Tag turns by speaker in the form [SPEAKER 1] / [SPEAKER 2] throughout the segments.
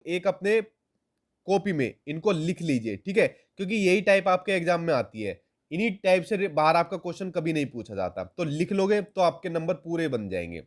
[SPEAKER 1] एक अपने कॉपी में इनको लिख लीजिए, ठीक है, क्योंकि यही टाइप आपके एग्जाम में आती है। इन्हीं टाइप से बाहर आपका क्वेश्चन कभी नहीं पूछा जाता, तो लिख लोगे तो आपके नंबर पूरे बन जाएंगे।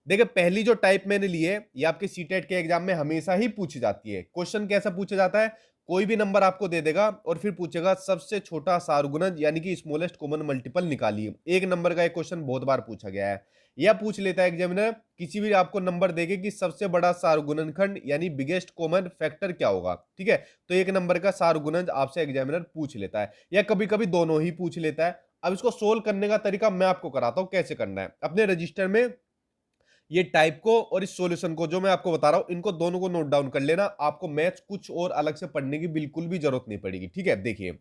[SPEAKER 1] देखिए पहली जो टाइप मैंने ली है ये आपके सीटेट के एग्जाम में हमेशा ही पूछी जाती है। क्वेश्चन कैसा पूछा जाता है, कोई भी नंबर आपको दे देगा और फिर पूछेगा सबसे छोटा सारगुणज यानी कि स्मॉलेस्ट कॉमन मल्टीपल निकालिए। एक नंबर का एक क्वेश्चन बहुत बार पूछा गया है। यह पूछ लेता है एग्जामिनर, किसी भी आपको नंबर देके कि सबसे बड़ा सारगुणनखंड यानी बिगेस्ट कॉमन फैक्टर क्या होगा, ठीक है। तो एक नंबर का सारगुणज आपसे एग्जामिनर पूछ लेता है, या कभी कभी दोनों ही पूछ लेता है। अब इसको सोल्व करने का तरीका मैं आपको कराता हूं कैसे करना है। अपने रजिस्टर में ये टाइप को और इस सॉल्यूशन को जो मैं आपको बता रहा हूं इनको दोनों को नोट डाउन कर लेना। आपको मैथ्स कुछ और अलग से पढ़ने की बिल्कुल भी जरूरत नहीं पड़ेगी, ठीक है। देखिए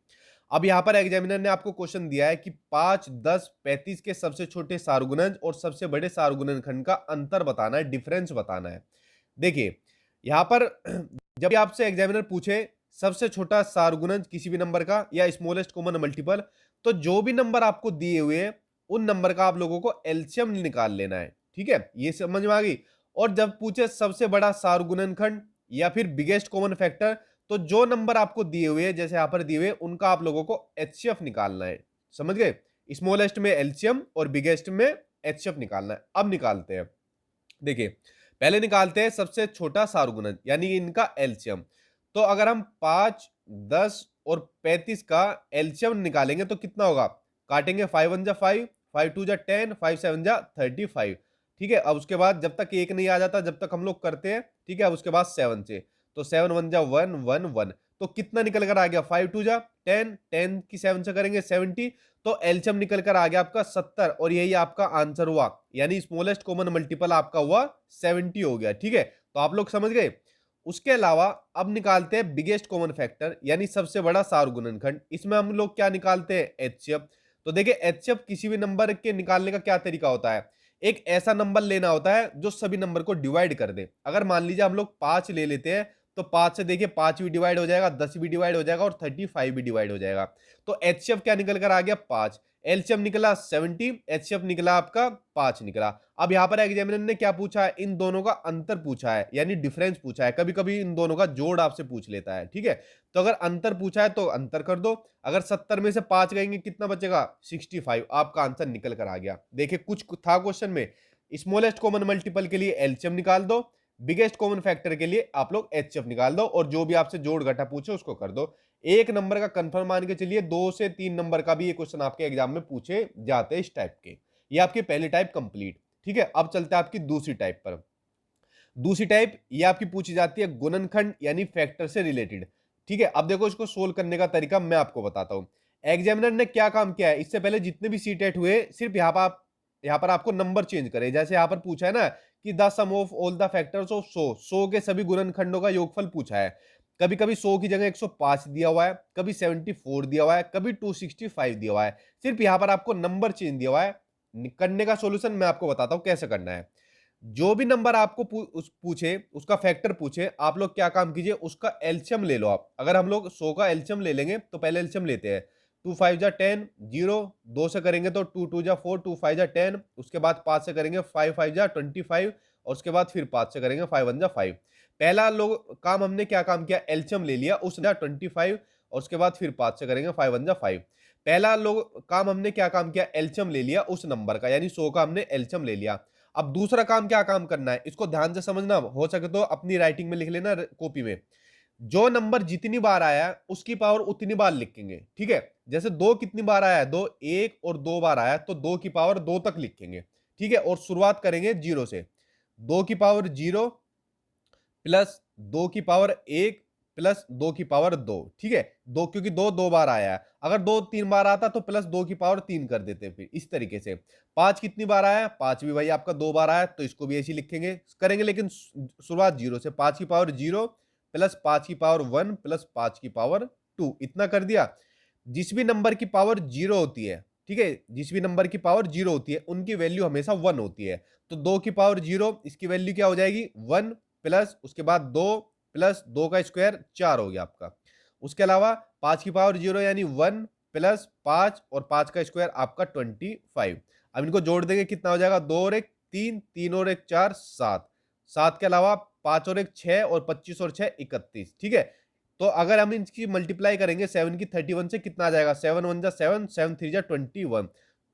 [SPEAKER 1] अब यहां पर एग्जामिनर ने आपको क्वेश्चन दिया है कि 5, 10, 35 के सबसे छोटे सारगुणज और सबसे बड़े सारगुणनखंड का अंतर बताना है, डिफरेंस बताना है। देखिए यहां पर जब भी आपसे एग्जामिनर पूछे सबसे छोटा सारगुणज किसी भी नंबर का या स्मॉलेस्ट कॉमन मल्टीपल, तो जो भी नंबर आपको दिए हुए हैं उन नंबर का आप लोगों को एलसीएम निकाल लेना है, ठीक है। ये समझ में आ गई। और जब पूछे सबसे बड़ा सारगुणनखंड या फिर बिगेस्ट कॉमन फैक्टर, तो जो नंबर आपको दिए हुए हैं जैसे यहां पर दिए हुए उनका आप लोगों को एचसीएफ निकालना है। समझ गए, स्मॉलेस्ट में एलसीएम और बिगेस्ट में एचसीएफ निकालना है। अब निकालते हैं। देखिए पहले निकालते हैं सबसे छोटा सारगुणज यानी इनका एलसीएम। तो अगर हम 5, 10 और 35 का एलसीएम निकालेंगे तो कितना होगा, काटेंगे 5 1 जा 5, 5 2 जा 10, 5 7 जा 35, ठीक है। अब उसके बाद जब तक एक नहीं आ जाता जब तक हम लोग करते हैं, ठीक है। अब उसके बाद 7 से, तो 7 1 जा 1 1 1, तो कितना निकल कर आ गया, 5 2 जा 10, 10 की 7 से करेंगे 70, तो एलसीएम निकल कर आ गया आपका 70 और यही आपका आंसर हुआ, यानी स्मॉलेस्ट कॉमन मल्टीपल आपका हुआ 70 हो गया, ठीक है। तो आप लोग समझ गए। उसके अलावा अब निकालते हैं बिगेस्ट कॉमन फैक्टर यानी सबसे बड़ा सारगुणनखंड। इसमें हम लोग क्या निकालते हैं, एचसीएफ। तो देखिए एचसीएफ किसी भी नंबर के निकालने का क्या तरीका होता है, एक ऐसा नंबर लेना होता है जो सभी नंबर को डिवाइड कर दे। अगर मान लीजिए हम लोग 5 ले लेते हैं, तो 5 से देखिए 5 भी डिवाइड हो जाएगा, 10 भी डिवाइड हो जाएगा और 35 भी डिवाइड हो जाएगा। तो एचसीएफ क्या निकल कर आ गया, 5। एलसीएम निकला 70, एचसीएफ निकला आपका 5 निकला। अब यहां पर एग्जामिनर ने क्या पूछा है, इन दोनों का अंतर पूछा है यानी डिफरेंस पूछा है। कभी कभी इन दोनों का जोड़ आपसे पूछ लेता है, ठीक है। तो अगर अंतर पूछा है तो अंतर कर दो। अगर 70 में से 5 गएंगे कितना बचेगा, 65। आपका आंसर निकल कर आ गया। देखिए कुछ था क्वेश्चन में, स्मॉलेस्ट कॉमन मल्टीपल के लिए एलसीएम निकाल दो, बिगेस्ट कॉमन फैक्टर के लिए आप लोग एचसीएफ निकाल दो, और जो भी आपसे जोड़ घटा पूछे उसको कर दो। एक नंबर का कंफर्म मान के चलिए 2 से 3 नंबर का भी ये क्वेश्चन आपके एग्जाम में पूछे जाते हैं इस टाइप के। ये आपकी पहली टाइप कंप्लीट, ठीक है। अब चलते हैं आपकी दूसरी टाइप पर। दूसरी टाइप ये आपकी पूछी जाती है गुणनखंड यानी फैक्टर से रिलेटेड, ठीक है। अब देखो इसको सोल्व करने का तरीका मैं आपको बताता हूं। एग्जामिनर ने क्या काम किया है, इससे पहले जितने भी सीटेट हुए सिर्फ यहाँ पर आपको नंबर चेंज करे। जैसे यहाँ पर पूछा है ना कि the sum of all the factors of 100 के सभी गुणनखंडों का योगफल पूछा है। कभी कभी 100 की जगह 105 दिया हुआ है, कभी 74 दिया हुआ है, कभी 265 दिया हुआ है। सिर्फ यहाँ पर आपको नंबर चेंज दिया हुआ है। करने का सोल्यूशन मैं आपको बताता हूं कैसे करना है। जो भी नंबर आपको पूछे उसका फैक्टर पूछे, आप लोग क्या काम कीजिए, उसका एलसीएम ले लो आप। अगर हम लोग 100 का एलसीएम ले लेंगे तो पहले एलसीएम लेते हैं। 2 5 जा 10, 0, 2 से करेंगे तो 2 2 जा 4, 2 5 जा 10, उसके बाद 5 से करेंगे 5 5 जा 25, और उसके बाद फिर 5 से करेंगे 5 1 जा 5। पहला लोग काम हमने क्या काम किया, एलसीएम ले लिया उस 25, और उसके बाद फिर 5 से करेंगे 5 1 जा 5। पहला लोग काम हमने क्या काम किया, एलसीएम ले लिया उस नंबर का, यानी 100 का हमने एलसीएम ले लिया। अब दूसरा काम क्या काम करना है, इसको ध्यान से समझना, हो सके तो अपनी राइटिंग में लिख लेना कॉपी में। जो नंबर जितनी बार आया है उसकी पावर उतनी बार लिखेंगे, ठीक है। जैसे 2 कितनी बार आया है, 2 1 और 2 बार आया है तो 2 की पावर 2 तक लिखेंगे, ठीक है। और शुरुआत करेंगे 0 से। 2 की पावर 0 प्लस 2 की पावर 1 प्लस 2 की पावर 2, ठीक है। दो क्योंकि 2 2 बार आया है, अगर 2 3 बार आता तो प्लस 2 की पावर 3 कर देते। फिर इस तरीके से 5 कितनी बार आया, 5 भी भाई आपका 2 बार आया, तो इसको भी ऐसे लिखेंगे करेंगे, लेकिन शुरुआत 0 से। 5 की पावर 0 प्लस 5 की पावर 1 प्लस 5 की पावर 2, इतना कर दिया। जिस भी नंबर की पावर 0 होती है, ठीक है, जिस भी नंबर की पावर 0 होती है उनकी वैल्यू हमेशा 1 होती है। तो 2 की पावर 0, इसकी वैल्यू क्या हो जाएगी, 1 प्लस उसके बाद 2 प्लस 2 का स्क्वायर 4 हो गया आपका। उसके अलावा 5 की पावर 0 यानी 1 प्लस 5 और 5 का स्क्वायर आपका 25। अब इनको जोड़ देंगे कितना हो जाएगा, 2 और 1 3, 3 और 1 4, 7। 7 के अलावा 5 और 1 6 और 25 और 6 31, ठीक है। तो अगर हम इनकी मल्टीप्लाई करेंगे 7 की 31 से, कितना आ जाएगा, 7 1 जा 7, 7 3 जा 21,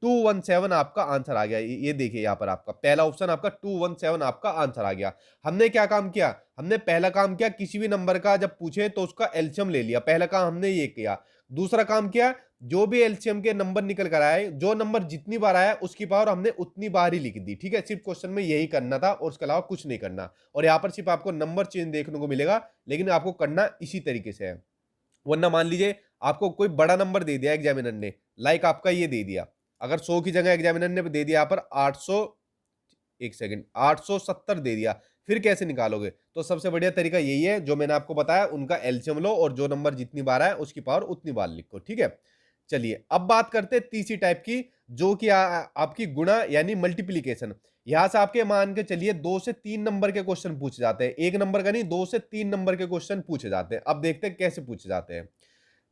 [SPEAKER 1] 217 आपका आंसर आ गया। ये देखिए यहाँ पर आपका पहला ऑप्शन आपका 217 आपका आंसर आ गया। हमने क्या काम किया, हमने पहला काम किया, किसी भी नंबर का जब पूछे तो उसका एलसीएम ले लिया, पहला काम हमने ये किया। दूसरा काम किया, जो भी एलसीएम के नंबर निकल कर आए, जो नंबर जितनी बार आया उसकी पावर हमने उतनी बार ही लिख दी, ठीक है। सिर्फ क्वेश्चन में यही करना था और उसके अलावा कुछ नहीं करना। और यहाँ पर सिर्फ आपको नंबर चेंज देखने को मिलेगा, लेकिन आपको करना इसी तरीके से है। वरना मान लीजिए आपको कोई बड़ा नंबर दे दिया एग्जामिनर ने, लाइक आपका ये दे दिया, अगर 100 की जगह एग्जामिनर ने दे दिया यहाँ पर 800, एक सेकंड, 870 दे दिया, फिर कैसे निकालोगे। तो सबसे बढ़िया तरीका यही है जो मैंने आपको बताया, उनका एलसीएम लो और जो नंबर जितनी बार आए उसकी पावर उतनी बार लिखो, ठीक है। चलिए अब बात करते हैं तीसरी टाइप की, जो कि आपकी गुणा यानी मल्टीप्लीकेशन। यहां से आपके मान के चलिए 2 से 3 नंबर के क्वेश्चन पूछे जाते हैं, एक नंबर का नहीं, 2 से 3 नंबर के क्वेश्चन पूछे जाते हैं। अब देखते हैं कैसे पूछे जाते हैं।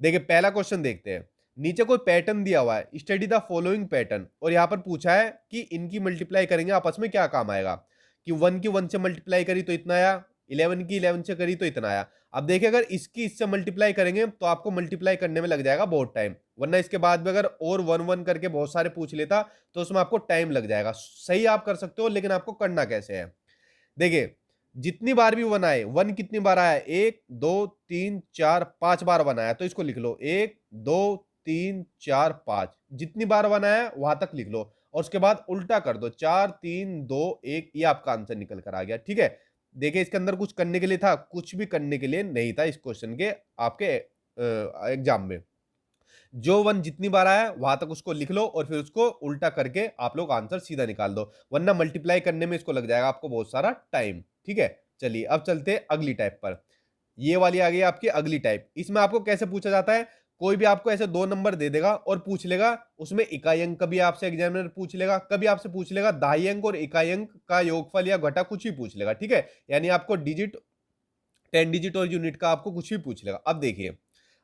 [SPEAKER 1] देखिए पहला क्वेश्चन देखते हैं। नीचे कोई पैटर्न दिया हुआ है, स्टडी द फॉलोइंग पैटर्न, और यहां पर पूछा है कि इनकी मल्टीप्लाई करेंगे आपस में क्या काम आएगा, कि 1 की 1 से मल्टीप्लाई करी तो इतना आया, 11 की 11 से करी तो इतना आया। अब देखिए अगर इसकी इससे मल्टीप्लाई करेंगे तो आपको मल्टीप्लाई करने में लग जाएगा बहुत टाइम, वरना इसके बाद में अगर और 1 1 करके बहुत सारे पूछ लेता तो उसमें आपको टाइम लग जाएगा। सही आप कर सकते हो, लेकिन आपको करना कैसे है। देखिए जितनी बार भी वन आए, वन कितनी बार आया, 1 2 3 4 5 बार वन आया, तो इसको लिख लो 1 2 3 4 5, जितनी बार वन आया वहां तक लिख लो, और उसके बाद उल्टा कर दो 4 3 2 1, ये आपका आंसर निकल कर आ गया, ठीक है। देखिए इसके अंदर कुछ करने के लिए था, कुछ भी करने के लिए नहीं था इस क्वेश्चन के आपके एग्जाम में। जो वन जितनी बार आया वहां तक उसको लिख लो और फिर उसको उल्टा करके आप लोग आंसर सीधा निकाल दो, वरना मल्टीप्लाई करने में इसको लग जाएगा आपको बहुत सारा टाइम, ठीक है। चलिए अब चलते हैं अगली टाइप पर। ये वाली आ गई आपकी अगली टाइप। इसमें आपको कैसे पूछा जाता है, कोई भी आपको ऐसे दो नंबर दे देगा और पूछ लेगा, उसमें इकाई अंक कभी आपसे एग्जामिनर पूछ लेगा, कभी आपसे पूछ लेगा दहाई अंक और इकाई अंक का योगफल या घटा, कुछ भी पूछ लेगा, ठीक है। यानी आपको डिजिट, 10 डिजिट और यूनिट का आपको कुछ भी पूछ लेगा। अब देखिए,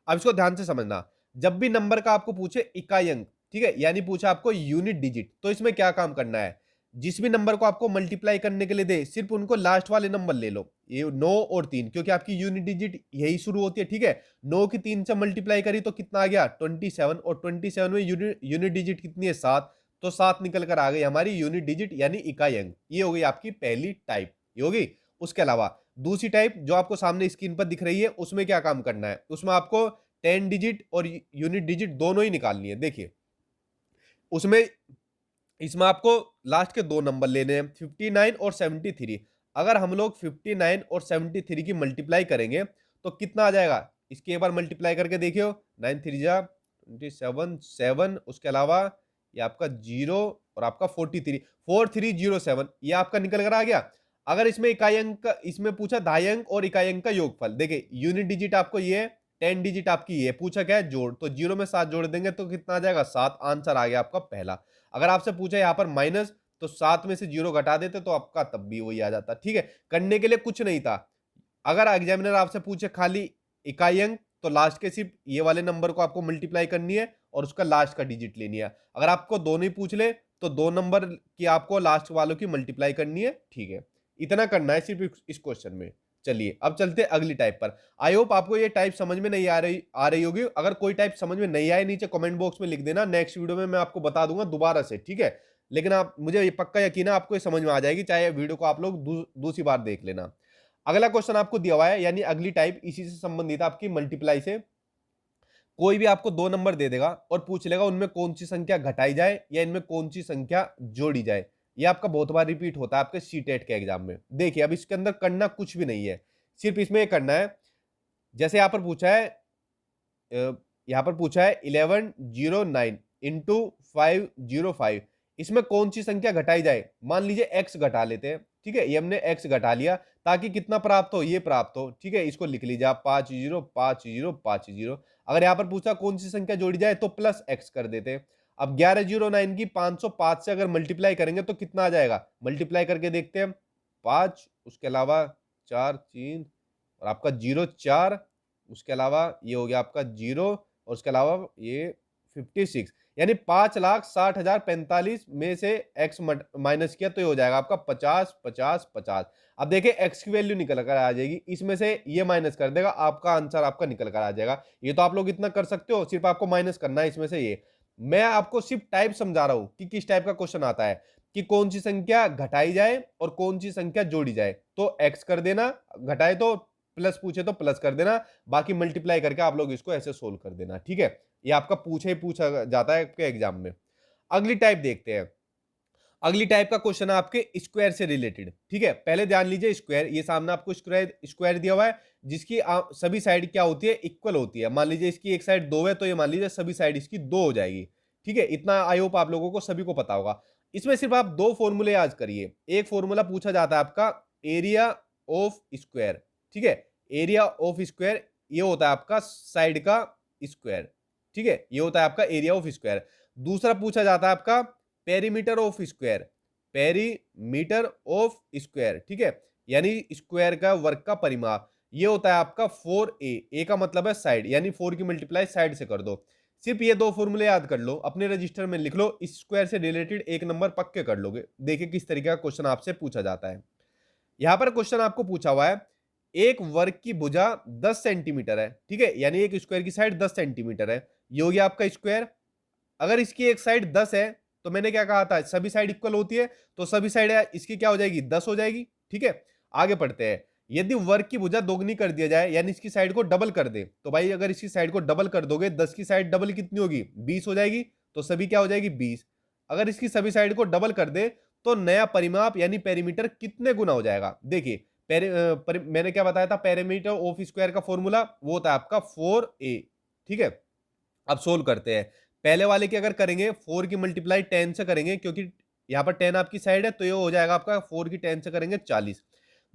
[SPEAKER 1] अब इसको ध्यान से समझना, जब भी नंबर का आपको पूछे इकाई अंक, ठीक है, यानी पूछा आपको यूनिट डिजिट, तो इसमें क्या काम करना है, जिस भी नंबर को आपको मल्टीप्लाई करने के लिए दे, सिर्फ उनको लास्ट वाले नंबर ले लो, ये 9 और 3, क्योंकि आपकी यूनिट डिजिट यही शुरू होती है, ठीक है। 9 की 3 से मल्टीप्लाई करी तो कितना आ गया 27, और 27 में यूनिट डिजिट कितनी है 7, तो 7 निकल कर आ गई हमारी यूनिट डिजिट यानी इकाई अंक। ये हो गई आपकी पहली टाइप, ये होगी। उसके अलावा दूसरी टाइप जो आपको सामने स्क्रीन पर दिख रही है, उसमें क्या काम करना है, उसमें आपको 10 डिजिट और यूनिट डिजिट दोनों ही निकालनी है। देखिए उसमें, इसमें आपको लास्ट के दो नंबर लेने हैं 59 और 73। अगर हम लोग 59 और 73 की मल्टीप्लाई करेंगे तो कितना आ जाएगा, इसके एक बार मल्टीप्लाई करके देखियो, 9 3 जा 27 7, उसके अलावा ये आपका 0 और आपका 43 4307, ये आपका निकल कर आ गया। अगर इसमें इकाई अंक, इसमें पूछा दहाई अंक और इकाई अंक का योगफल, देखिए यूनिट डिजिट आपको ये, 10 डिजिट आपकी ये, पूछा क्या है जोड़, तो 0 में 7 जोड़ देंगे तो कितना आ जाएगा 7, आंसर आ गया आपका पहला। अगर आपसे पूछा यहाँ पर माइनस, तो 7 में से 0 घटा देते तो आपका तब भी वही आ जाता, ठीक है। करने के लिए कुछ नहीं था। अगर एग्जामिनर आपसे पूछे खाली इकाई अंक, तो लास्ट के सिर्फ ये वाले नंबर को आपको मल्टीप्लाई करनी है और उसका लास्ट का डिजिट लेनी है। अगर आपको दोनों ही पूछ ले तो दो नंबर की आपको लास्ट वालों की मल्टीप्लाई करनी है, ठीक है। इतना करना है सिर्फ इस क्वेश्चन में। चलिए अब चलते हैं अगली टाइप पर। आई होप आपको ये टाइप समझ में नहीं आ रही होगी। अगर कोई टाइप समझ में नहीं आए, नीचे कमेंट बॉक्स में लिख देना, नेक्स्ट वीडियो में मैं आपको बता दूंगा दोबारा से, ठीक है। लेकिन आप, मुझे ये पक्का यकीन है आपको ये समझ में आ जाएगी, चाहे वीडियो को आप लोग दूसरी बार देख लेना। अगला क्वेश्चन आपको दिया हुआ है, यानी अगली टाइप इसी से संबंधित आपकी मल्टीप्लाई से। कोई भी आपको दो नंबर दे देगा और पूछ लेगा उनमें कौन सी संख्या घटाई जाए या इनमें कौन सी संख्या जोड़ी जाए। ये आपका बहुत बार रिपीट होता है आपके सीटेट के एग्जाम में। देखिए अब इसके अंदर करना कुछ भी नहीं है, सिर्फ इसमें ये करना है, जैसे यहां पर पूछा है, यहां पर पूछा है 1109 इंटू 505, इसमें कौन सी संख्या घटाई जाए। मान लीजिए x घटा लेते हैं, ठीक है, ये हमने x घटा लिया ताकि कितना प्राप्त हो, ये प्राप्त हो, ठीक है। इसको लिख लीजिए आप 505050। अगर यहां पर पूछा कौन सी संख्या जोड़ी जाए तो प्लस x कर देते। अब 1109 की 505 से अगर मल्टीप्लाई करेंगे तो कितना आ जाएगा, मल्टीप्लाई करके देखते हैं, 5, उसके अलावा 4 3 और आपका 0 4, उसके अलावा ये हो गया आपका 0 और उसके अलावा ये 56। यानी 5,60,045 में से x माइनस किया तो ये हो जाएगा आपका 50 50 50। अब देखिए x की वैल्यू निकल कर आ जाएगी, इसमें से ये माइनस कर देगा, आपका आंसर आपका निकल कर आ जाएगा। ये तो आप लोग इतना कर सकते हो, सिर्फ आपको माइनस करना है इसमें से ये। मैं आपको सिर्फ टाइप समझा रहा हूं कि किस टाइप का क्वेश्चन आता है, कि कौन सी संख्या घटाई जाए और कौन सी संख्या जोड़ी जाए। तो x कर देना, घटाए तो प्लस पूछे तो प्लस कर देना, बाकी मल्टीप्लाई करके आप लोग इसको ऐसे सोल्व कर देना, ठीक है। ये आपका पूछा जाता है आपके एग्जाम में। अगली टाइप देखते हैं। अगली टाइप का क्वेश्चन है आपके स्क्वायर से रिलेटेड, ठीक है। पहले ध्यान लीजिए, स्क्वायर, ये सामने आपको स्क्वायर स्क्वायर दिया हुआ है, जिसकी सभी साइड क्या होती है, इक्वल होती है। मान लीजिए इसकी एक साइड 2 है, तो ये मान लीजिए सभी साइड इसकी 2 हो जाएगी, ठीक है। इतना आई होप आप लोगों को सभी को पता होगा। इसमें सिर्फ आप 2 फॉर्मूले याद करिए। एक फॉर्मूला पूछा जाता है आपका एरिया ऑफ स्क्वायर, ठीक है। एरिया ऑफ स्क्वायर ये होता है आपका साइड का स्क्वायर, ठीक है। ये होता है आपका एरिया ऑफ स्क्वायर। दूसरा पूछा जाता है आपका perimeter of square, perimeter of square, ठीक है। यानी स्क्वायर का वर्ग का परिमाप, ये होता है आपका 4a। ए का मतलब है साइड, यानी 4 की मल्टीप्लाई साइड से कर दो। सिर्फ ये 2 फॉर्मूले याद कर लो, अपने रजिस्टर में लिख लो, इस स्क्वायर से रिलेटेड 1 नंबर पक्के कर लोगे। देखिए किस तरीके का क्वेश्चन आपसे पूछा जाता है। यहां पर क्वेश्चन आपको पूछा हुआ है, एक वर्ग की भुजा 10 सेंटीमीटर है, ठीक है। यानी एक स्क्वायर की साइड 10 सेंटीमीटर है, ये हो गया आपका स्क्वायर। अगर इसकी एक साइड 10 है, तो मैंने क्या कहा था, सभी साइड इक्वल होती है, तो सभी साइड इसकी क्या हो जाएगी, 10 हो जाएगी, ठीक है। आगे पढ़ते हैं। यदि वर्ग की भुजा दोगुनी कर दिया जाए, यानी इसकी साइड को डबल कर दे, तो भाई अगर इसकी साइड को डबल कर दोगे, 10 की साइड डबल कितनी होगी, 20 हो जाएगी, तो सभी क्या हो जाएगी, 20। अगर इसकी सभी साइड को डबल कर दे, तो नया परिमाप यानी पेरीमीटर कितने गुना हो जाएगा। देखिए मैंने क्या बताया था, पेरीमीटर ऑफ स्क्वायर का फॉर्मूला वो होता है आपका 4a, ठीक है। अब सोल्व करते हैं। पहले वाले की अगर करेंगे 4 की मल्टीप्लाई 10 से करेंगे, क्योंकि यहां पर 10 आपकी साइड है, तो ये हो जाएगा आपका 4 की 10 से करेंगे 40।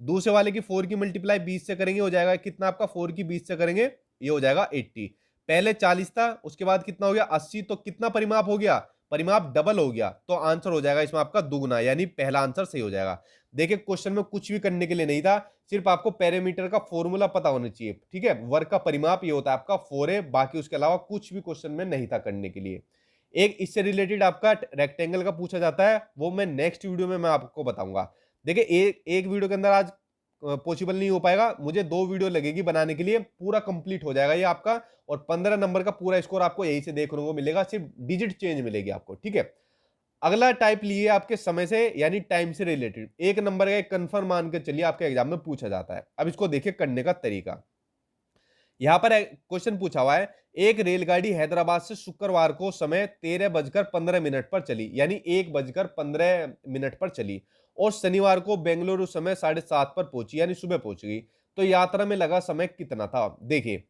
[SPEAKER 1] दूसरे वाले की 4 की मल्टीप्लाई 20 से करेंगे, हो जाएगा कितना आपका, 4 की 20 से करेंगे, ये हो जाएगा 80। पहले 40 था, उसके बाद कितना हो गया 80, तो कितना परिमाप हो गया, परिमाप डबल हो गया, तो आंसर हो जाएगा इसमें आपका दुगुना, यानी पहला आंसर सही हो जाएगा। देखिए क्वेश्चन में कुछ भी करने के लिए नहीं था, सिर्फ आपको पेरीमीटर का फॉर्मूला पता होना चाहिए, ठीक है। वर्ग का परिमाप ये होता है आपका 4a, बाकी उसके अलावा कुछ भी क्वेश्चन में नहीं था करने के लिए। एक इससे रिलेटेड आपका रेक्टेंगल का पूछा जाता है, वो मैं नेक्स्ट वीडियो में मैं आपको बताऊंगा। देखिए एक वीडियो के अंदर आज पॉसिबल नहीं हो पाएगा, मुझे 2 वीडियो लगेगी बनाने के लिए, पूरा कंप्लीट हो जाएगा ये आपका, और 15 नंबर का पूरा स्कोर आपको यही से देखने को मिलेगा, सिर्फ डिजिट चेंज मिलेगी आपको, ठीक है। अगला टाइप लिए आपके समय से यानी टाइम से रिलेटेड, 1 नंबर का एक कंफर्म मान के चलिए आपके एग्जाम में पूछा जाता है। अब इसको देखिए करने का तरीका। यहां पर क्वेश्चन पूछा हुआ है, एक रेलगाड़ी हैदराबाद से शुक्रवार को समय 13:15 पर चली, यानी 1:15 पर चली, और शनिवार को बेंगलुरु समय 7:30 पर पहुंची, यानी सुबह पहुंच गई। तो यात्रा में लगा समय कितना था। देखिए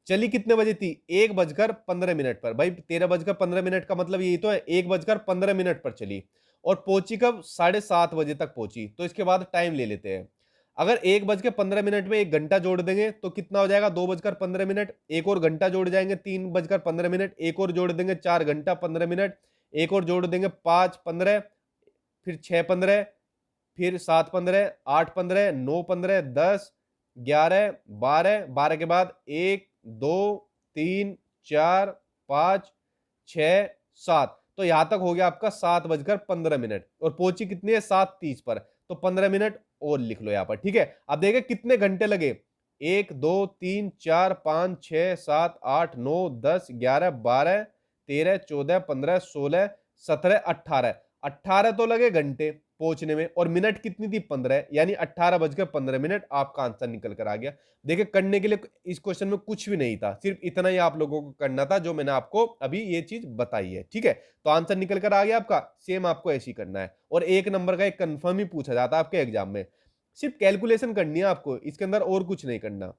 [SPEAKER 1] चली कितने बजे थी, 1:15 पर। भाई 13:15 का मतलब यही तो है, 1:15 पर चली, और पहुंची कब, 7:30 तक पहुंची। तो इसके बाद टाइम ले लेते हैं। अगर 1:15 में 1 घंटा जोड़ देंगे तो कितना हो जाएगा, 2:15। एक और घंटा जोड़ जाएंगे, 3:15। एक और जोड़ देंगे, 4 घंटा 15 मिनट। एक और जोड़ देंगे, 5:15, फिर 6:15, फिर 7:15, 8:15, 9:15, 10, 11, 12, 12 के बाद 1, 2, 3, 4, 5, 6, 7। तो यहां तक हो गया आपका 7:15, और पहुंची कितनी है, 7:30 पर। तो 15 मिनट और लिख लो यहां पर, ठीक है। अब देखिए कितने घंटे लगे, 1, 2, 3, 4, 5, 6, 7, 8, 9, 10, 11, 12, 13, 14, 15, 16, 17, 18। 18 तो लगे घंटे पहुंचने में, और मिनट कितनी थी, 15, यानी 18:15 आपका आंसर निकल कर आ गया। देखिए करने के लिए इस क्वेश्चन में कुछ भी नहीं था, सिर्फ इतना ही आप लोगों को करना था जो मैंने आपको अभी ये चीज बताई है, ठीक है। तो आंसर निकल कर आ गया आपका, सेम आपको ऐसे ही करना है, और 1 नंबर का एक कंफर्म ही पूछा जाता है आपके एग्जाम में। सिर्फ कैलकुलेशन करनी है आपको, इसके अंदर और कुछ नहीं करना।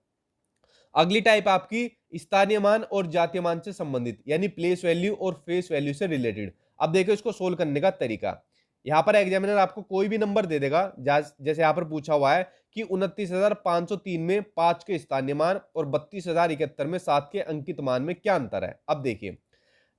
[SPEAKER 1] अगली टाइप आपकी स्थानीय मान और जातीय मान से संबंधित, यानी प्लेस वैल्यू और फेस वैल्यू से रिलेटेड। अब देखो इसको सोल्व करने का तरीका। यहां पर एग्जामिनर आपको कोई भी नंबर दे देगा, जैसे यहां पर पूछा हुआ है कि 29,503 में 5 के स्थानीय मान और 32,071 में 7 के अंकित मान में क्या अंतर है। अब देखिए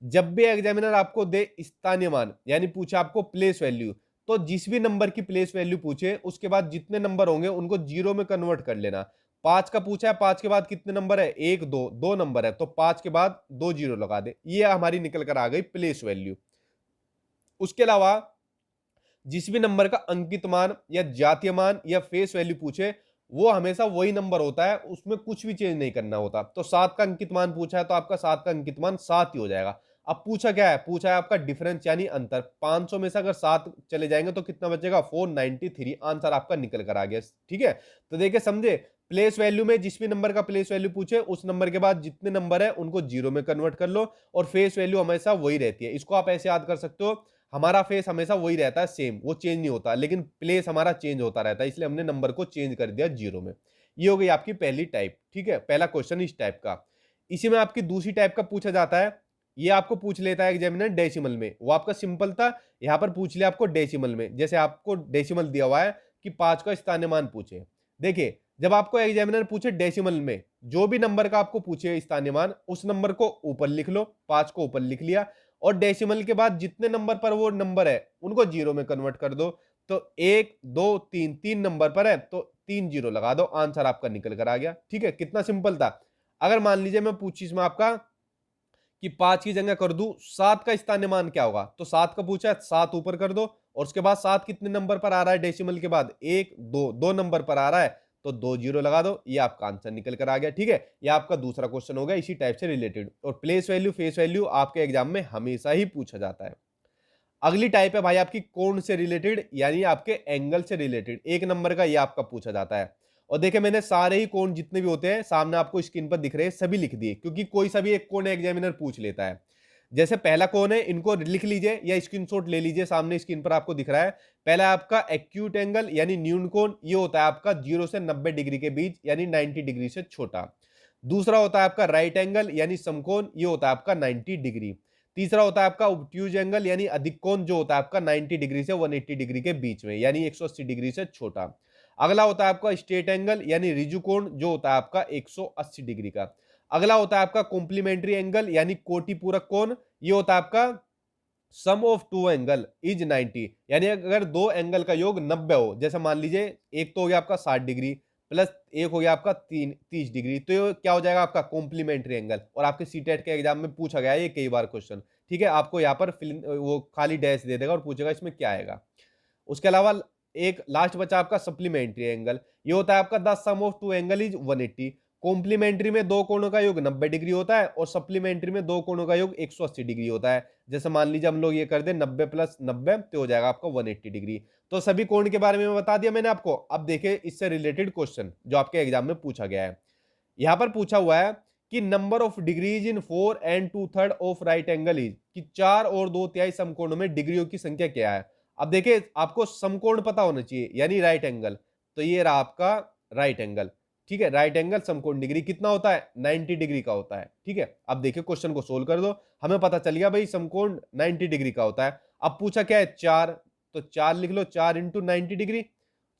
[SPEAKER 1] जब भी एग्जामिनर आपको दे स्थानीय मान, यानी पूछे आपको प्लेस वैल्यू, तो जिस भी नंबर की प्लेस वैल्यू पूछे उसके बाद जितने नंबर होंगे उनको जीरो में कन्वर्ट कर लेना। 5 का पूछा है, 5 के बाद कितने नंबर है, 1 2, 2 नंबर है, तो 5 के बाद 2 जीरो लगा दे, ये हमारी निकल कर आ गई प्लेस वैल्यू। उसके अलावा जिस भी नंबर का अंकित मान या जातीय मान या फेस वैल्यू पूछे, वो हमेशा वही नंबर होता है, उसमें कुछ भी चेंज नहीं करना होता। तो 7 का अंकित मान पूछा है तो आपका 7 का अंकित मान 7 ही हो जाएगा। अब पूछा क्या है, पूछा है आपका डिफरेंस यानी अंतर। 500 में से अगर 7 चले जाएंगे तो कितना बचेगा, 493। आंसर आपका निकल कर आ गया। ठीक है, तो देखिए समझे, प्लेस वैल्यू में जिस भी नंबर का प्लेस वैल्यू पूछे, उस नंबर के बाद जितने नंबर है उनको जीरो में कन्वर्ट कर लो, और फेस वैल्यू हमेशा वही रहती है। इसको आप ऐसे याद कर सकते हो, हमारा फेस हमेशा वही रहता है सेम, वो चेंज नहीं होता, लेकिन प्लेस हमारा चेंज होता रहता है, इसलिए हमने नंबर को चेंज कर दिया जीरो में। ये हो गई आपकी पहली टाइप। ठीक है, पहला क्वेश्चन इस टाइप का। इसी में आपकी दूसरी टाइप का पूछा जाता है, ये आपको पूछ लेता है एग्जामिनर डेसिमल में। वो आपका सिंपल था, यहां पर पूछ लिया आपको डेसिमल में। जैसे आपको डेसिमल दिया हुआ है कि 5 का स्थानीय मान पूछे। देखिए, जब आपको एग्जामिनर पूछे डेसिमल में, जो भी नंबर का आपको पूछे स्थानीय मान, उस नंबर को ऊपर लिख लो, 5 को ऊपर लिख लिया, और डेसिमल के बाद जितने नंबर पर वो नंबर है उनको जीरो में कन्वर्ट कर दो। तो 1 2 3, 3 नंबर पर है तो 3 जीरो लगा दो, आंसर आपका निकल कर आ गया। ठीक है, कितना सिंपल था। अगर मान लीजिए मैं पूछी इसमें आपका कि 5 की जगह कर दूं 7 का स्थानीय मान क्या होगा, तो 7 का पूछा है, 7 ऊपर कर दो, और उसके बाद 7 कितने नंबर पर आ रहा है डेसिमल के बाद, 1 2, 2 नंबर पर आ रहा है, तो 2 जीरो लगा दो, ये आपका आंसर निकल कर आ गया। ठीक है, ये आपका दूसरा क्वेश्चन हो गया इसी टाइप से रिलेटेड। और प्लेस वैल्यू फेस वैल्यू आपके एग्जाम में हमेशा ही पूछा जाता है। अगली टाइप है भाई आपकी कोण से रिलेटेड, यानी आपके एंगल से रिलेटेड। एक नंबर का ये आपका पूछा जाता है। और देखिए, मैंने सारे ही कोण जितने भी होते हैं सामने आपको स्क्रीन पर दिख रहे हैं सभी लिख दिए, क्योंकि कोई सा भी एक कोण एग्जामिनर पूछ लेता है। जैसे पहला कोण है, इनको लिख लीजिए या स्क्रीनशॉट ले लीजिए, सामने स्क्रीन पर आपको दिख रहा है। पहला आपका एक्यूट एंगल यानी न्यून कोण, ये होता है आपका 0 से 90 डिग्री के बीच, यानी 90 डिग्री से छोटा। दूसरा होता है आपका राइट एंगल यानी समकोण, ये होता है आपका 90 डिग्री। तीसरा होता है आपका ऑब्ट्यूज एंगल यानी अधिक कोण, जो होता है आपका 90 डिग्री से 180 डिग्री के बीच में, यानी 180 डिग्री से छोटा। अगला होता है आपका स्ट्रेट एंगल यानी रिजु कोण, जो होता है आपका 180 डिग्री का। अगला होता है आपका कॉम्प्लीमेंट्री एंगल यानी कोटि पूरक कोण, ये होता है आपका सम ऑफ टू एंगल इज 90, यानी अगर दो एंगल का योग 90 हो, जैसे मान लीजिए एक तो हो गया आपका 60 डिग्री प्लस एक हो गया आपका 30 डिग्री, तो ये क्या हो जाएगा आपका कॉम्प्लीमेंट्री एंगल। और आपके सीटेट के एग्जाम में पूछा गया है ये कई बार क्वेश्चन। ठीक है, आपको यहाँ पर वो खाली डैश दे देगा और पूछेगा इसमें क्या आएगा। उसके अलावा एक लास्ट बचा आपका सप्लीमेंट्री एंगल, ये होता है आपका the sum of two angle is 180। Complementary में दो कोणों का योग 90 डिग्री होता है, और सप्लीमेंट्री में दो कोणों का योग 180 डिग्री होता है। जैसे मान लीजिए हम लोग ये कर दे 90 प्लस 90, तो हो जाएगा आपका 180 डिग्री। तो सभी कोण के बारे में बता दिया मैंने आपको। अब देखिए इससे रिलेटेड क्वेश्चन जो आपके एग्जाम में पूछा गया है। यहां पर पूछा हुआ है कि number of degrees in 4 and 2/3 of right angle is, कि 4 और 2/3 समकोणों में डिग्रियों की संख्या क्या है। अब देखिए, आपको समकोण पता होना चाहिए यानी राइट एंगल, तो ये रहा आपका राइट एंगल। ठीक है, राइट एंगल समकोण डिग्री कितना होता है, 90 डिग्री का होता है। ठीक है, अब देखिए क्वेश्चन को सोल्व कर दो, हमें पता चल गया भाई समकोण 90 डिग्री का होता है। अब पूछा क्या है, 4, तो 4 लिख लो, 4 इंटू 90 डिग्री,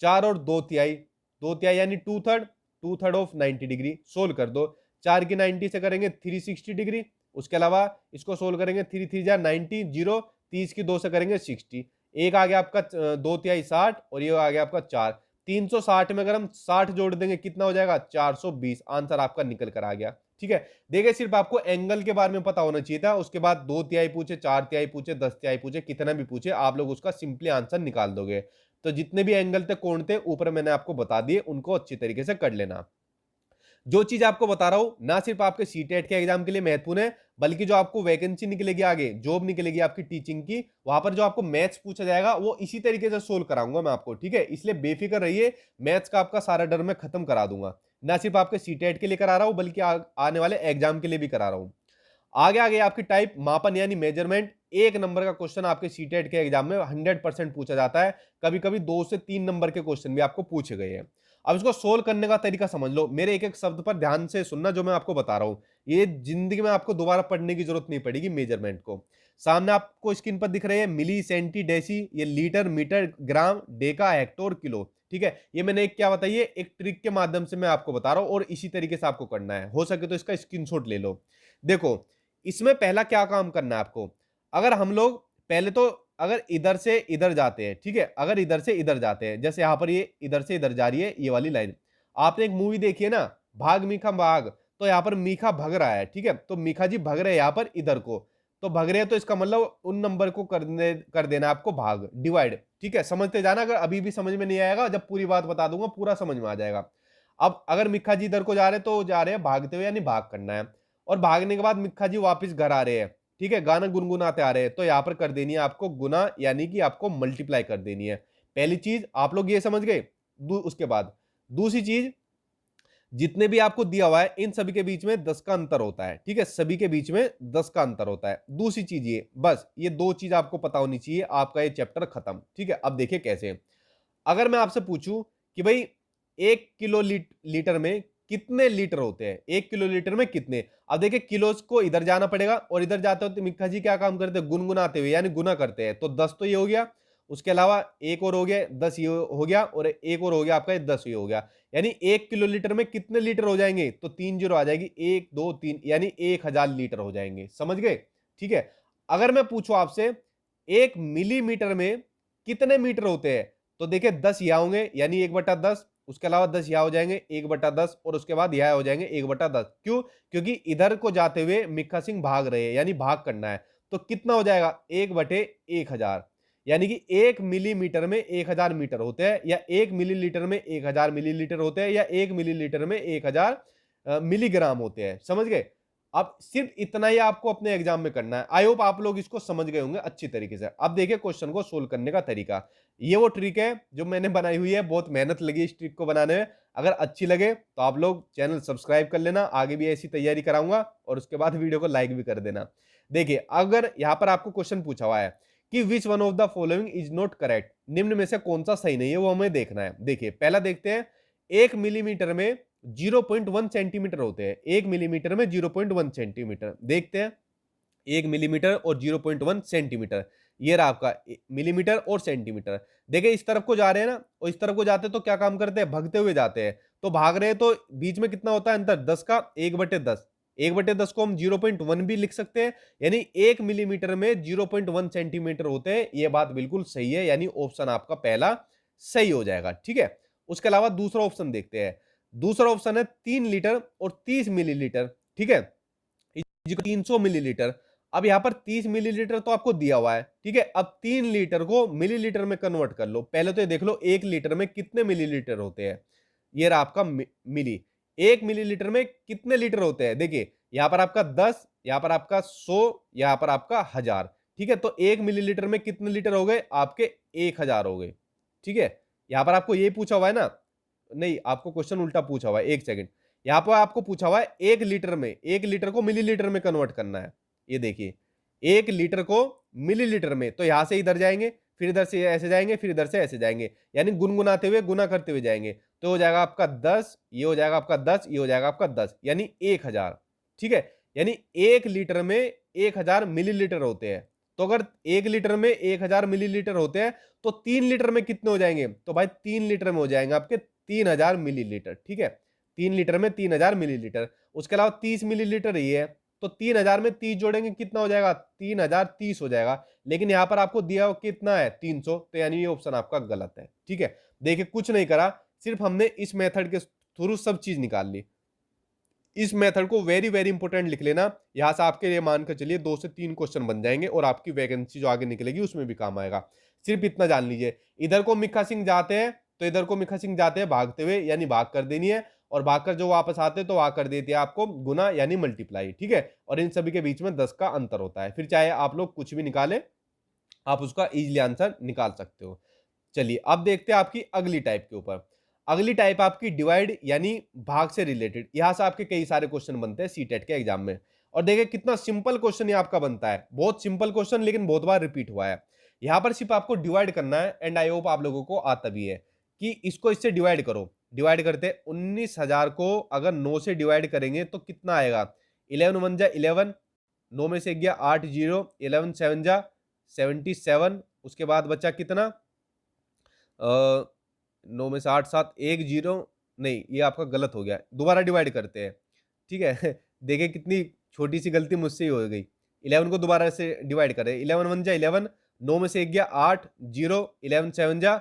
[SPEAKER 1] 4 और 2/3, 2/3 यानी 2/3, 2/3 ऑफ 90 डिग्री। सोल्व कर दो, 4 की 90 से करेंगे 360 डिग्री। उसके अलावा इसको सोल्व करेंगे, 3 3 जा 90, 0, 30 की 2 से करेंगे 60। एक आ गया आपका 2/3 60, और ये आ गया आपका 4। 360 में अगर हम 60 जोड़ देंगे कितना हो जाएगा, 420। आंसर आपका निकल कर आ गया। ठीक है, देखिए सिर्फ आपको एंगल के बारे में पता होना चाहिए था, उसके बाद 2/3 पूछे, 4/3 पूछे, 10/3 पूछे, कितना भी पूछे आप लोग उसका सिंपली आंसर निकाल दोगे। तो जितने भी एंगल थे कोण थे ऊपर मैंने आपको बता दिए, उनको अच्छी तरीके से कर लेना। जो चीज आपको बता रहा हूं ना सिर्फ आपके सीटेट के एग्जाम के लिए महत्वपूर्ण है, बल्कि जो आपको वैकेंसी निकलेगी आगे, जॉब निकलेगी आपकी टीचिंग की, वहां पर जो आपको मैथ्स पूछा जाएगा वो इसी तरीके से सोल्व कराऊंगा मैं आपको। ठीक है, इसलिए बेफिक्र रहिए, मैथ्स का आपका सारा डर मैं खत्म करा दूंगा। ना सिर्फ आपके सीटेट के लिए करा रहा हूं, बल्कि आने वाले एग्जाम के लिए भी करा रहा हूं। आगे आगे आपकी टाइप मापन यानी मेजरमेंट। एक नंबर का क्वेश्चन आपके सीटेट के एग्जाम में 100% पूछा जाता है, कभी कभी 2 से 3 नंबर के क्वेश्चन भी आपको पूछे गए हैं। अब इसको सोल्व करने का तरीका समझ लो, मेरे एक एक शब्द पर ध्यान से सुनना जो मैं आपको बता रहा हूं, ये जिंदगी में आपको दोबारा पढ़ने की जरूरत नहीं पड़ेगी मेजरमेंट को। सामने आपको स्क्रीन पर दिख रहे हैं मिली, सेंटी, डेसी, ये लीटर, मीटर, ग्राम, डेका, हेक्टोर, किलो। ठीक है, ये मैंने एक क्या बताइए, एक ट्रिक के माध्यम से मैं आपको बता रहा हूं, और इसी तरीके से आपको करना है। हो सके तो इसका स्क्रीनशॉट ले लो। देखो, इसमें पहला क्या काम करना है आपको, अगर हम लोग पहले तो अगर इधर से इधर जाते हैं, ठीक है, अगर इधर से इधर जाते हैं, जैसे यहां पर ये इधर से इधर जा रही है ये वाली लाइन, आपने एक मूवी देखी है ना, भाग मीखा भाग, तो यहाँ पर मीखा भग रहा है, ठीक है, तो मीखा जी भग रहे हैं यहाँ पर इधर को, तो भग रहे हैं, तो इसका मतलब उन नंबर को कर देना आपको भाग, डिवाइड, ठीक है, समझते जाना। अगर अभी भी समझ में नहीं आएगा, जब पूरी बात बता दूंगा पूरा समझ में आ जाएगा। अब अगर मिक्खा जी इधर को जा रहे हैं तो जा रहे हैं भागते हुए, यानी भाग करना है, और भागने के बाद मिक्खा जी वापस घर आ रहे हैं, ठीक है, गाना गुनगुनाते आ रहे हैं, तो यहाँ पर कर देनी है आपको गुना, यानी कि आपको मल्टीप्लाई कर देनी है। पहली चीज आप लोग ये समझ गए। उसके बाद दूसरी चीज, जितने भी आपको दिया हुआ है इन सभी के बीच में 10 का अंतर होता है, ठीक है, सभी के बीच में 10 का अंतर होता है। दूसरी चीज ये, बस ये दो चीज आपको पता होनी चाहिए, आपका ये चैप्टर खत्म, ठीक है। अब देखिए कैसे, अगर मैं आपसे पूछूं कि भाई 1 किलो लीटर में कितने लीटर होते हैं, 1 किलो लीटर में कितने, अब देखिए किलो को इधर जाना पड़ेगा, और इधर जाते होते मिक्का जी क्या काम करते हैं, गुनगुनाते हुए, यानी गुना करते हैं, तो 10 तो ये हो गया, उसके अलावा एक और हो गया 10 ये हो गया, और एक और हो गया आपका 10 ये हो गया, यानी 1 किलो लीटर में कितने लीटर हो जाएंगे, तो 3 जीरो आ जाएगी, 1 2 3, यानी 1000 लीटर हो जाएंगे, समझ गए, ठीक है। अगर मैं पूछूं आपसे 1 मिलीमीटर में कितने मीटर होते हैं, तो देखिए 10 यहाँ होंगे, यानी 1/10, उसके अलावा 10 यहाँ हो जाएंगे 1/10, और उसके बाद यहाँ हो जाएंगे 1/10। क्यों? क्योंकि इधर को जाते हुए मिक्खा सिंह भाग रहे हैं, यानी भाग करना है, तो कितना हो जाएगा 1/1000, यानी कि 1 मिलीमीटर में 1000 मीटर होते हैं, या 1 मिलीलीटर में 1000 मिलीलीटर होते हैं, या 1 मिलीलीटर में 1000 मिलीग्राम होते हैं, समझ गए। अब सिर्फ इतना ही आपको अपने एग्जाम में करना है। आई होप आप लोग इसको समझ गए होंगे अच्छी तरीके से। अब देखिए क्वेश्चन को सोल्व करने का तरीका, ये वो ट्रिक है जो मैंने बनाई हुई है, बहुत मेहनत लगी इस ट्रिक को बनाने में। अगर अच्छी लगे तो आप लोग चैनल सब्सक्राइब कर लेना, आगे भी ऐसी तैयारी कराऊंगा, और उसके बाद वीडियो को लाइक भी कर देना। देखिए अगर यहां पर आपको क्वेश्चन पूछा हुआ है कि which one of the following is not correct, निम्न में से कौन सा सही नहीं है, वो हमें देखना है। देखिए पहला देखते हैं, 1 मिलीमीटर में 0.1 सेंटीमीटर होते हैं, 1 मिलीमीटर में 0.1 सेंटीमीटर, देखते हैं 1 मिलीमीटर और 0.1 सेंटीमीटर, ये रहा आपका मिलीमीटर और सेंटीमीटर। देखिए इस तरफ को जा रहे हैं ना, और इस तरफ को जाते हैं तो क्या काम करते हैं, भगते हुए जाते हैं, तो भाग रहे हैं, तो बीच में कितना होता है अंतर, 10 का 1/10, 1/10 को हम 0.1 भी लिख सकते हैं, यानी 1 मिलीमीटर में 0.1 सेंटीमीटर होते हैं, ये बात बिल्कुल सही है, यानी ऑप्शन आपका पहला सही हो जाएगा, ठीक है। उसके अलावा दूसरा ऑप्शन देखते हैं, दूसरा ऑप्शन है 3 लीटर और 30 मिलीलीटर, ठीक है, 300 मिलीलीटर। अब यहां पर 30 मिलीलीटर तो आपको दिया हुआ है, ठीक है, अब 3 लीटर को मिलीलीटर में कन्वर्ट कर लो। पहले तो ये देख लो 1 लीटर में कितने मिलीलीटर होते हैं, ये रहा आपका मिली, 1 मिलीलीटर में कितने लीटर होते हैं, देखिए यहां पर आपका 10, यहां पर आपका 100, यहां पर आपका 1000, ठीक है, तो 1 मिलीलीटर में कितने लीटर हो गए आपके, 1000 हो गए, ठीक है। यहां पर आपको ये पूछा हुआ है ना, नहीं आपको क्वेश्चन उल्टा पूछा हुआ है, एक सेकंड, यहां पर आपको पूछा हुआ है 1 लीटर में, 1 लीटर को मिलीलीटर में कन्वर्ट करना है। ये देखिए 1 लीटर को मिलीलीटर में, तो यहां से इधर जाएंगे, फिर इधर से ऐसे जाएंगे, फिर इधर से ऐसे जाएंगे, यानी गुनगुनाते हुए गुना करते हुए जाएंगे, तो हो जाएगा आपका 10, ये हो जाएगा आपका 10, ये हो जाएगा आपका 10, यानी 1000, ठीक है, यानी 1 लीटर में 1000 मिलीलीटर होते हैं। तो अगर 1 लीटर में 1000 मिलीलीटर होते हैं, तो 3 लीटर में कितने हो जाएंगे, तो भाई 3 लीटर में हो जाएंगे आपके 3000 मिलीलीटर, ठीक है, 3 लीटर में 3000 मिलीलीटर। उसके अलावा 30 मिलीलीटर ये है, तो 3000 में 30 जोड़ेंगे कितना हो जाएगा, 3030 हो जाएगा, लेकिन यहां पर आपको दिया हो कितना है 300, तो यानी ये ऑप्शन आपका गलत है, ठीक है। देखिए कुछ नहीं करा, सिर्फ हमने इस मेथड के थ्रू सब चीज निकाल ली। इस मेथड को वेरी वेरी इंपॉर्टेंट लिख लेना, यहां से आपके लिए मानकर चलिए 2 से 3 क्वेश्चन बन जाएंगे, और आपकी वैकेंसी जो आगे निकलेगी उसमें भी काम आएगा। सिर्फ इतना जान लीजिए, इधर को मिक्खा सिंह जाते हैं, तो इधर को मिक्खा सिंह जाते हैं भागते हुए, यानी भाग कर देनी है, और भागकर जो वापस आते हैं तो वहां कर देती है आपको गुना, यानी मल्टीप्लाई, ठीक है। और इन सभी के बीच में 10 का अंतर होता है, फिर चाहे आप लोग कुछ भी निकाले, आप उसका इजीली आंसर निकाल सकते हो। चलिए अब देखते हैं आपकी अगली टाइप के ऊपर। अगली टाइप आपकी डिवाइड यानी भाग से रिलेटेड, यहां से आपके कई सारे क्वेश्चन बनते हैं सीटेट के एग्जाम में। और देखिए कितना सिंपल क्वेश्चन ये आपका बनता है, बहुत सिंपल क्वेश्चन, लेकिन बहुत बार रिपीट हुआ है। यहां पर सिर्फ आपको डिवाइड करना है, एंड आई होप आप लोगों को आता भी है कि इसको इससे डिवाइड करो। डिवाइड करते 19,000 को अगर 9 से डिवाइड करेंगे तो कितना आएगा, 11 1 जा 11, 9 में से गया 8 0, 11 7 जा 77, उसके बाद बचा कितना, 9 में से 8 7 1 0, नहीं ये आपका गलत हो गया, दोबारा डिवाइड करते हैं, ठीक है। देखिए कितनी छोटी सी गलती मुझसे ही हो गई, 11 को दोबारा से डिवाइड करें, 11 1 जा 11, 9 में से 1 गया 8 0, 11 7 जा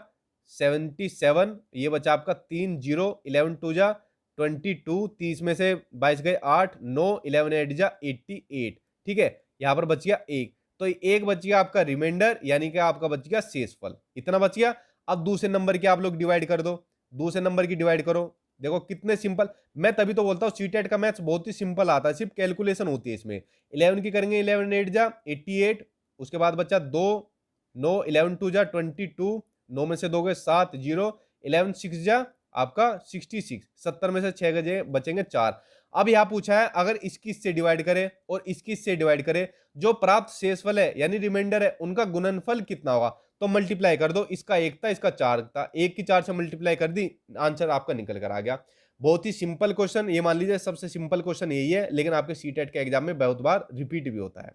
[SPEAKER 1] 77, ये बचा आपका 3 जीरो, 11 टू जा 22, 30 में से 22 गए 8, 9, 11 8 जा 88, ठीक है। यहाँ पर बच गया एक, तो एक बच गया आपका रिमाइंडर, यानी कि आपका बच गया शेषफल, इतना बच गया। अब दूसरे नंबर की आप लोग डिवाइड कर दो, दूसरे नंबर की डिवाइड करो, देखो कितने सिंपल। मैं तभी तो बोलता हूँ सीटेट का मैथ्स बहुत ही सिंपल आता है, सिर्फ कैलकुलेशन होती है इसमें। 11 की करेंगे, 11 8 जा 88, उसके बाद बचा 2, 9, 11 टू जा 22, 9 में से 2 गए 7, 0, 11 6 जा आपका 66, 70 में से 6 गए बचेंगे 4। अब यहां पूछा है अगर इसकी इससे डिवाइड करें और इसकी इससे डिवाइड करें, जो प्राप्त शेषफल है यानी रिमाइंडर है उनका गुणनफल कितना होगा, तो मल्टीप्लाई कर दो, इसका 1 था इसका 4 था, 1 की 4 से मल्टीप्लाई कर दी, आंसर आपका निकल कर आ गया। बहुत ही सिंपल क्वेश्चन, ये मान लीजिए सबसे सिंपल क्वेश्चन यही है, लेकिन आपके सीटेट के एग्जाम में बहुत बार रिपीट भी होता है।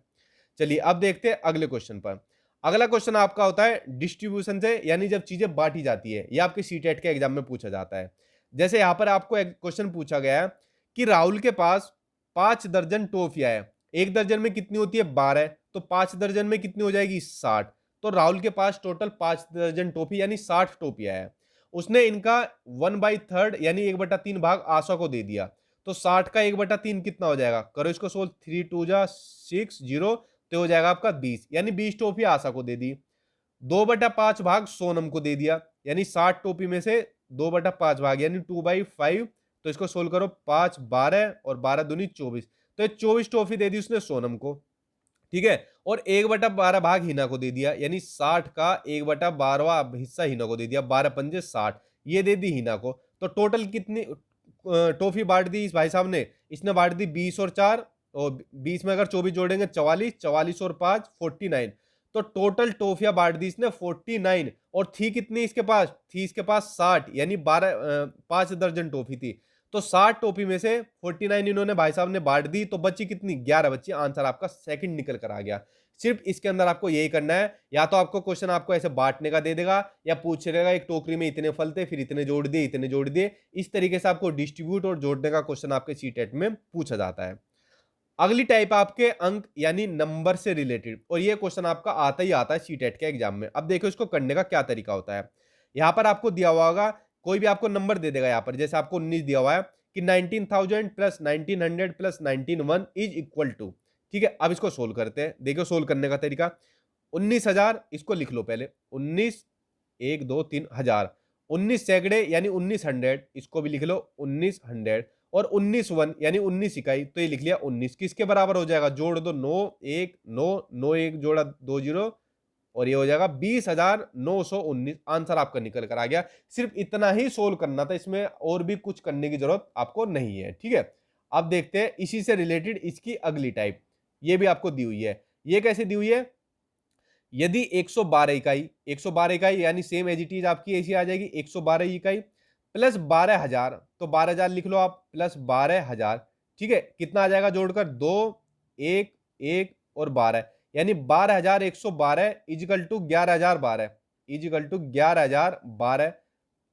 [SPEAKER 1] चलिए अब देखते हैं अगले क्वेश्चन पर। अगला क्वेश्चन आपका होता है डिस्ट्रीब्यूशन से, यानी जब चीजें बांटी जाती है, ये आपके सीटेट के एग्जाम में पूछा जाता है। जैसे यहां पर आपको एक क्वेश्चन पूछा गया है कि राहुल के पास 5 दर्जन टॉफियां है, एक दर्जन में कितनी होती है 12, तो 5 दर्जन में कितनी हो जाएगी 60, तो राहुल के पास टोटल 5 दर्जन टॉफी यानी 60 टॉफियां है। उसने इनका 1/3 यानी 1/3 भाग आशा को दे दिया, तो 60 का 1/3 कितना हो जाएगा, करो इसको सोल्व, 3 2 जा 6 0, तो हो जाएगा आपका 20, यानी 20 टॉफी आशा को दे दी। 2/5 भाग सोनम को दे दिया, यानी 60 टॉफी में से 2/5 भाग यानी 2/5, तो इसको सोल्व करो, 5 12 और 12 दूनी 24, तो ये 24 टॉफी दे दी उसने सोनम को, ठीक है। और 1/12 भाग हिना को दे दिया, यानी 60 का 1/12वां हिस्सा हिना को दे दिया, 12 पंजे 60, ये दे दी हिना को। तो टोटल कितनी टॉफी बांट दी इस भाई साहब ने, इसने बांट दी 20 और 4, और 20 में अगर 24 जोड़ेंगे 44, 44 और 5 49, तो टोटल टॉफियां बांट दी इसने 49, और थी कितनी इसके पास, थी इसके पास 60, यानी 5 दर्जन टॉफी थी, तो 60 टॉफी में से 49 इन्होंने भाई साहब ने बांट दी, तो बची कितनी 11 बची, आंसर आपका सेकंड निकल कर आ गया। सिर्फ इसके अंदर आपको यही करना है, या तो आपको क्वेश्चन आपको ऐसे बांटने का दे देगा, या पूछ लेगा एक टोकरी में इतने फल थे फिर इतने जोड़ दिए इतने जोड़ दिए, इस तरीके से आपको डिस्ट्रीब्यूट और जोड़ने का क्वेश्चन आपके सीटेट में पूछा जाता है। अगली टाइप आपके अंक यानी नंबर से रिलेटेड, और ये क्वेश्चन आपका आता ही आता है सीटेट के एग्जाम में। अब देखो इसको करने का क्या तरीका होता है। यहां पर आपको दिया हुआ होगा, कोई भी आपको नंबर दे देगा, यहां पर जैसे आपको 19 दिया हुआ है कि 19,000 plus 1900 plus 19,1 is equal to, ठीक है। अब इसको सोल्व करते हैं, देखो सोल्व करने का तरीका। 19,000 इसको लिख लो पहले, 19 1 2 3 हजार, 19 सैकड़े यानी 1900, इसको भी लिख लो 1900, और 19 वन यानी 19 इकाई, तो ये लिख लिया 19, किसके बराबर हो जाएगा, जोड़ दो 9 1 9 9 1 जोड़ा 2 0, और ये हो जाएगा 20,919, आंसर आपका निकल कर आ गया। सिर्फ इतना ही सोल्व करना था, इसमें और भी कुछ करने की जरूरत आपको नहीं है, ठीक है। अब देखते हैं इसी से रिलेटेड इसकी अगली टाइप, ये भी आपको दी हुई है। ये कैसे दी हुई है, यदि 112 इकाई, 112 इकाई यानी सेम एज इट इज आपकी ऐसी आ जाएगी, 112 इकाई प्लस 12,000, तो 12,000 लिख लो आप, प्लस 12,000, ठीक है। कितना आ जाएगा जोड़कर, 2 1 1 और 12, यानी 12,112 is equal to 11,012, is equal to 11,012,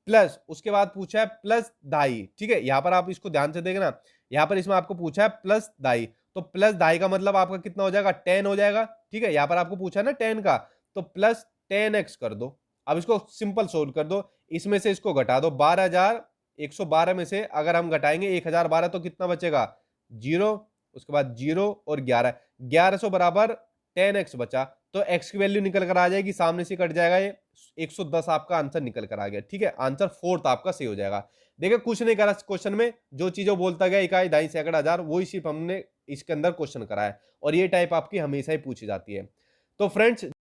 [SPEAKER 1] plus उसके बाद पूछा है प्लस दाई, ठीक है। यहां पर आप इसको ध्यान से देखना, यहां पर इसमें आपको पूछा है प्लस दाई, तो प्लस दाई का मतलब आपका कितना हो जाएगा, 10 हो जाएगा, ठीक है। यहां पर आपको पूछा है ना 10 का, तो प्लस 10x कर दो। अब इसको सिंपल सोल्व कर दो, इसमें से इसको घटा दो, 12,112 में से अगर हम घटाएंगे 1,012, तो कितना बचेगा, 0, उसके बाद 0 और 11, 1100 बराबर 10x बचा, तो x की वैल्यू निकल कर आ जाएगी, सामने से कट जाएगा, ये 110 आपका आंसर निकल कर आ गया, ठीक है। आंसर फोर्थ आपका सही हो जाएगा। देखिए कुछ नहीं करा क्वेश्चन में, जो चीजों बोलता गया इकाई दाई सैकड़ा हजार, वही सिर्फ हमने इसके अंदर क्वेश्चन करा है, और ये टाइप आपकी हमेशा ही पूछी जाती है। तो फ्रेंड्स